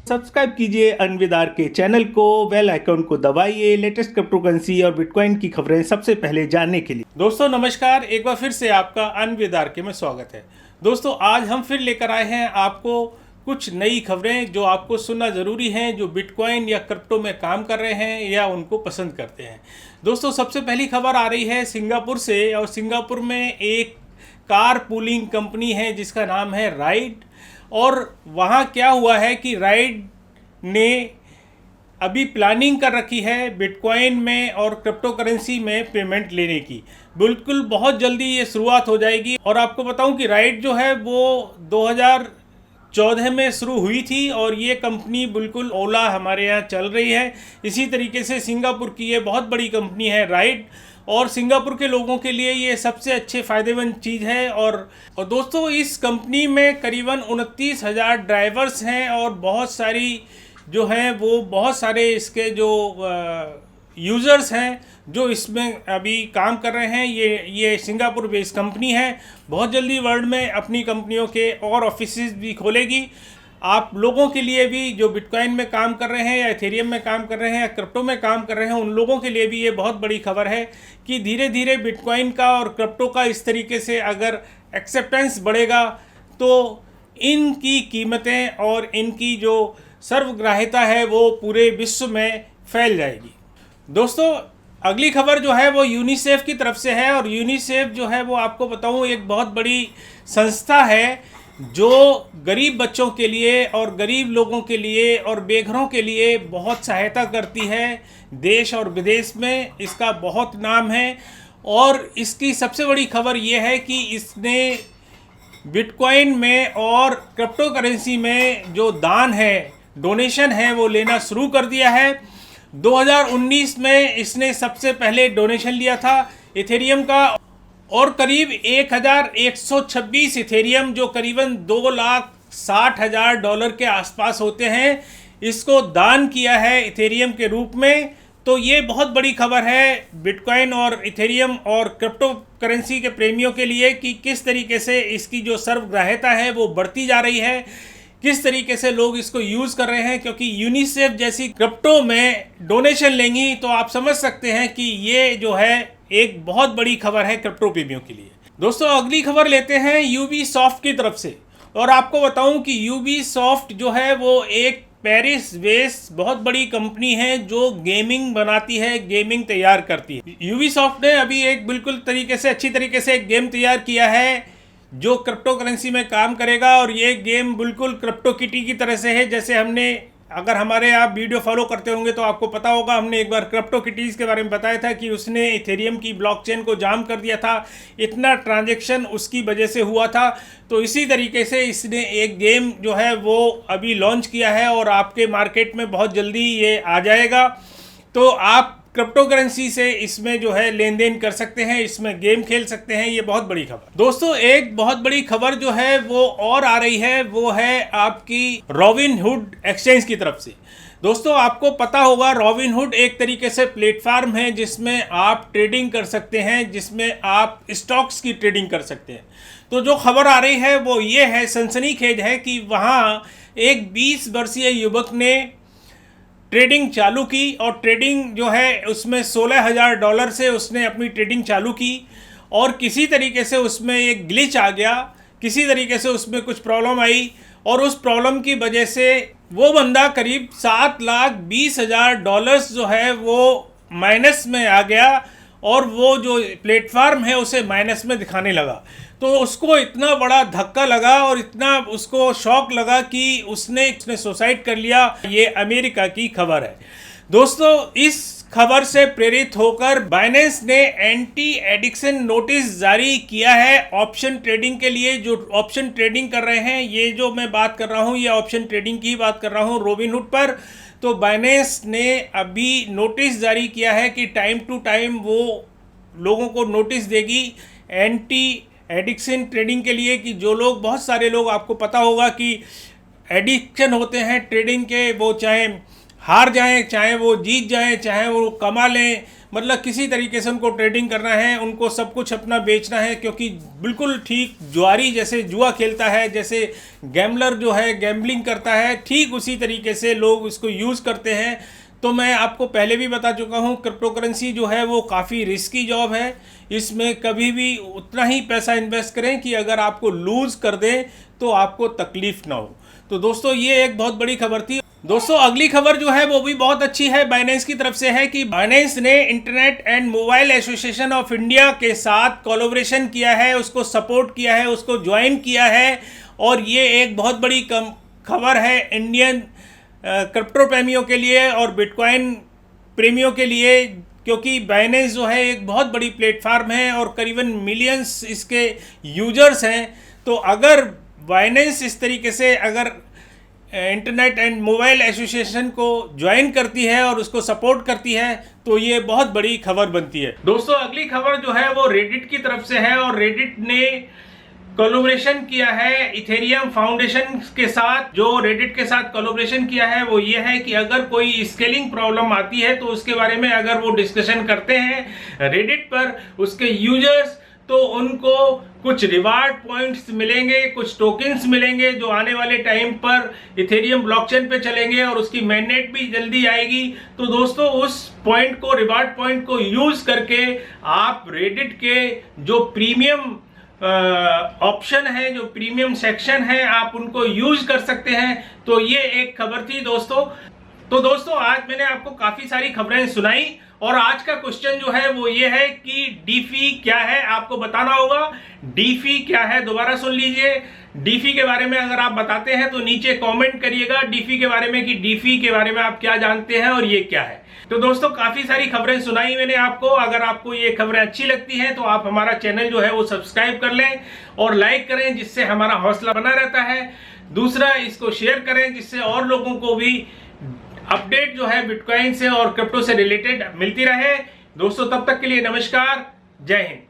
Subscribe कीजिए अनविदार के channel को, बेल आइकन को दबाइए लेटेस्ट क्रिप्टो करेंसी और बिटकॉइन की खबरें सबसे पहले जानने के लिए। दोस्तों नमस्कार, एक बार फिर से आपका अनविदार के में स्वागत है। दोस्तों आज हम फिर लेकर आए हैं आपको कुछ नई खबरें जो आपको सुनना ज़रूरी हैं, जो बिटकॉइन या क्रिप्टो में काम कर रहे हैं या उनको पसंद करते हैं। दोस्तों सबसे पहली खबर आ रही है सिंगापुर से, और सिंगापुर में एक कार पूलिंग कंपनी है जिसका नाम है राइड। और वहाँ क्या हुआ है कि राइड ने अभी प्लानिंग कर रखी है बिटकॉइन में और क्रिप्टो करेंसी में पेमेंट लेने की। बिल्कुल बहुत जल्दी ये शुरुआत हो जाएगी। और आपको बताऊं कि राइड जो है वो 2014 में शुरू हुई थी और ये कंपनी बिल्कुल ओला हमारे यहाँ चल रही है। इसी तरीके से सिंगापुर की ये बहुत बड़ी कंपनी है राइड, और सिंगापुर के लोगों के लिए ये सबसे अच्छे फ़ायदेमंद चीज़ है। और दोस्तों इस कंपनी में करीबन 29,000 ड्राइवर्स हैं और बहुत सारी जो हैं वो बहुत सारे इसके जो यूज़र्स हैं जो इसमें अभी काम कर रहे हैं। ये सिंगापुर बेस्ड कंपनी है, बहुत जल्दी वर्ल्ड में अपनी कंपनियों के और ऑफिसेज भी खोलेगी। आप लोगों के लिए भी जो बिटकॉइन में काम कर रहे हैं या इथेरियम में काम कर रहे हैं या क्रिप्टो में काम कर रहे हैं, उन लोगों के लिए भी ये बहुत बड़ी खबर है कि धीरे धीरे बिटकॉइन का और क्रिप्टो का इस तरीके से अगर एक्सेप्टेंस बढ़ेगा तो इनकी कीमतें और इनकी जो सर्वग्राह्यता है वो पूरे विश्व में फैल जाएगी। दोस्तों अगली खबर जो है वो यूनिसेफ की तरफ से है, और यूनिसेफ जो है वो आपको बताऊं एक बहुत बड़ी संस्था है जो गरीब बच्चों के लिए और गरीब लोगों के लिए और बेघरों के लिए बहुत सहायता करती है। देश और विदेश में इसका बहुत नाम है। और इसकी सबसे बड़ी खबर ये है कि इसने बिटकॉइन में और क्रिप्टो करेंसी में जो दान है, डोनेशन है, वो लेना शुरू कर दिया है। 2019 में इसने सबसे पहले डोनेशन लिया था इथेरियम का, और करीब 1,126 इथेरियम जो करीबन $2,60,000 के आसपास होते हैं, इसको दान किया है इथेरियम के रूप में। तो ये बहुत बड़ी खबर है बिटकॉइन और इथेरियम और क्रिप्टो करेंसी के प्रेमियों के लिए कि किस तरीके से इसकी जो सर्वग्राह्यता है वो बढ़ती जा रही है, किस तरीके से लोग इसको यूज़ कर रहे हैं। क्योंकि यूनिसेफ जैसी क्रिप्टो में डोनेशन लेंगी तो आप समझ सकते हैं कि ये जो है एक बहुत बड़ी खबर है क्रिप्टो प्रेमियों के लिए। दोस्तों अगली खबर लेते हैं यूबीसॉफ्ट की तरफ से, और आपको बताऊं कि यूबीसॉफ्ट जो है वो एक पेरिस बेस्ड बहुत बड़ी कंपनी है जो गेमिंग बनाती है, गेमिंग तैयार करती है। यूबीसॉफ्ट ने अभी एक बिल्कुल तरीके से अच्छी तरीके से एक गेम तैयार किया है जो क्रिप्टो करेंसी में काम करेगा। और ये गेम बिल्कुल क्रिप्टो किटी की तरह से है। जैसे हमने, अगर हमारे आप वीडियो फॉलो करते होंगे तो आपको पता होगा, हमने एक बार क्रिप्टो किटीज़ के बारे में बताया था कि उसने इथेरियम की ब्लॉकचेन को जाम कर दिया था, इतना ट्रांजैक्शन उसकी वजह से हुआ था। तो इसी तरीके से इसने एक गेम जो है वो अभी लॉन्च किया है और आपके मार्केट में बहुत जल्दी ये आ जाएगा। तो आप क्रिप्टो करेंसी से इसमें जो है लेन देन कर सकते हैं, इसमें गेम खेल सकते हैं। ये बहुत बड़ी खबर। दोस्तों एक बहुत बड़ी खबर जो है वो और आ रही है, वो है आपकी रॉबिनहुड एक्सचेंज की तरफ से। दोस्तों आपको पता होगा रॉबिनहुड एक तरीके से प्लेटफार्म है जिसमें आप ट्रेडिंग कर सकते हैं, जिसमें आप स्टॉक्स की ट्रेडिंग कर सकते हैं। तो जो खबर आ रही है वो ये है, सनसनीखेज है, कि वहाँ एक 20 वर्षीय युवक ने ट्रेडिंग चालू की, और ट्रेडिंग जो है उसमें $16,000 से उसने अपनी ट्रेडिंग चालू की, और किसी तरीके से उसमें एक ग्लिच आ गया, किसी तरीके से उसमें कुछ प्रॉब्लम आई, और उस प्रॉब्लम की वजह से वो बंदा करीब $7,20,000 जो है वो माइनस में आ गया, और वो जो प्लेटफार्म है उसे माइनस में दिखाने लगा। तो उसको इतना बड़ा धक्का लगा और इतना उसको शॉक लगा कि उसने सुसाइड कर लिया। ये अमेरिका की खबर है। दोस्तों इस खबर से प्रेरित होकर बाइनेंस ने एंटी एडिक्शन नोटिस जारी किया है ऑप्शन ट्रेडिंग के लिए। जो ऑप्शन ट्रेडिंग कर रहे हैं, ये जो मैं बात कर रहा हूँ ये ऑप्शन ट्रेडिंग की बात कर रहा हूँ रॉबिनहुड पर। तो बाइनेंस ने अभी नोटिस जारी किया है कि टाइम टू टाइम वो लोगों को नोटिस देगी एंटी एडिक्शन ट्रेडिंग के लिए, कि जो लोग, बहुत सारे लोग, आपको पता होगा कि एडिक्शन होते हैं ट्रेडिंग के, वो चाहे हार जाएं, चाहे वो जीत जाएं, चाहे वो कमा लें, मतलब किसी तरीके से उनको ट्रेडिंग करना है, उनको सब कुछ अपना बेचना है, क्योंकि बिल्कुल ठीक जुआरी जैसे जुआ खेलता है, जैसे गैम्बलर जो है गैम्बलिंग करता है, ठीक उसी तरीके से लोग इसको यूज़ करते हैं। तो मैं आपको पहले भी बता चुका हूँ, क्रिप्टो करेंसी जो है वो काफ़ी रिस्की जॉब है। इसमें कभी भी उतना ही पैसा इन्वेस्ट करें कि अगर आपको लूज़ कर दें तो आपको तकलीफ़ ना हो। तो दोस्तों ये एक बहुत बड़ी खबर थी। दोस्तों अगली खबर जो है वो भी बहुत अच्छी है, बाइनेंस की तरफ से है कि बाइनेंस ने internet and mobile association of India के साथ कोलैबोरेशन किया है, उसको सपोर्ट किया है, उसको ज्वाइन किया है। और ये एक बहुत बड़ी खबर है इंडियन क्रिप्टो प्रेमियों के लिए और बिटकॉइन प्रेमियों के लिए, क्योंकि बाइनेंस जो है एक बहुत बड़ी प्लेटफार्म है और करीबन मिलियंस इसके यूजर्स हैं। तो अगर बाइनेंस इस तरीके से अगर इंटरनेट एंड मोबाइल एसोसिएशन को ज्वाइन करती है और उसको सपोर्ट करती है तो ये बहुत बड़ी खबर बनती है। दोस्तों अगली खबर जो है वो रेडिट की तरफ से है और रेडिट ने कोलैबोरेशन किया है इथेरियम फाउंडेशन के साथ। जो रेडिट के साथ कोलैबोरेशन किया है वो ये है कि अगर कोई स्केलिंग प्रॉब्लम आती है तो उसके बारे में अगर वो डिस्कशन करते हैं रेडिट पर उसके यूजर्स, तो उनको कुछ रिवार्ड पॉइंट्स मिलेंगे, कुछ टोकन्स मिलेंगे जो आने वाले टाइम पर इथेरियम ब्लॉकचेन पे चलेंगे और उसकी मेननेट भी जल्दी आएगी। तो दोस्तों उस पॉइंट को, रिवार्ड पॉइंट को यूज करके आप रेडिट के जो प्रीमियम ऑप्शन है, जो प्रीमियम सेक्शन है, आप उनको यूज कर सकते हैं। तो ये एक खबर थी दोस्तों। तो दोस्तों आज मैंने आपको काफी सारी खबरें सुनाई और आज का क्वेश्चन जो है वो ये है कि डीफी क्या है, आपको बताना होगा। डीफी क्या है दोबारा सुन लीजिए। डीफी के बारे में अगर आप बताते हैं तो नीचे कमेंट करिएगा डीफी के बारे में, कि डीफी के बारे में आप क्या जानते हैं और ये क्या है। तो दोस्तों काफी सारी खबरें सुनाई मैंने आपको। अगर आपको ये खबरें अच्छी लगती हैं तो आप हमारा चैनल जो है वो सब्सक्राइब कर लें और लाइक करें, जिससे हमारा हौसला बना रहता है। दूसरा, इसको शेयर करें जिससे और लोगों को भी अपडेट जो है बिटकॉइन से और क्रिप्टो से रिलेटेड मिलती रहे। दोस्तों तब तक के लिए नमस्कार, जय हिंद।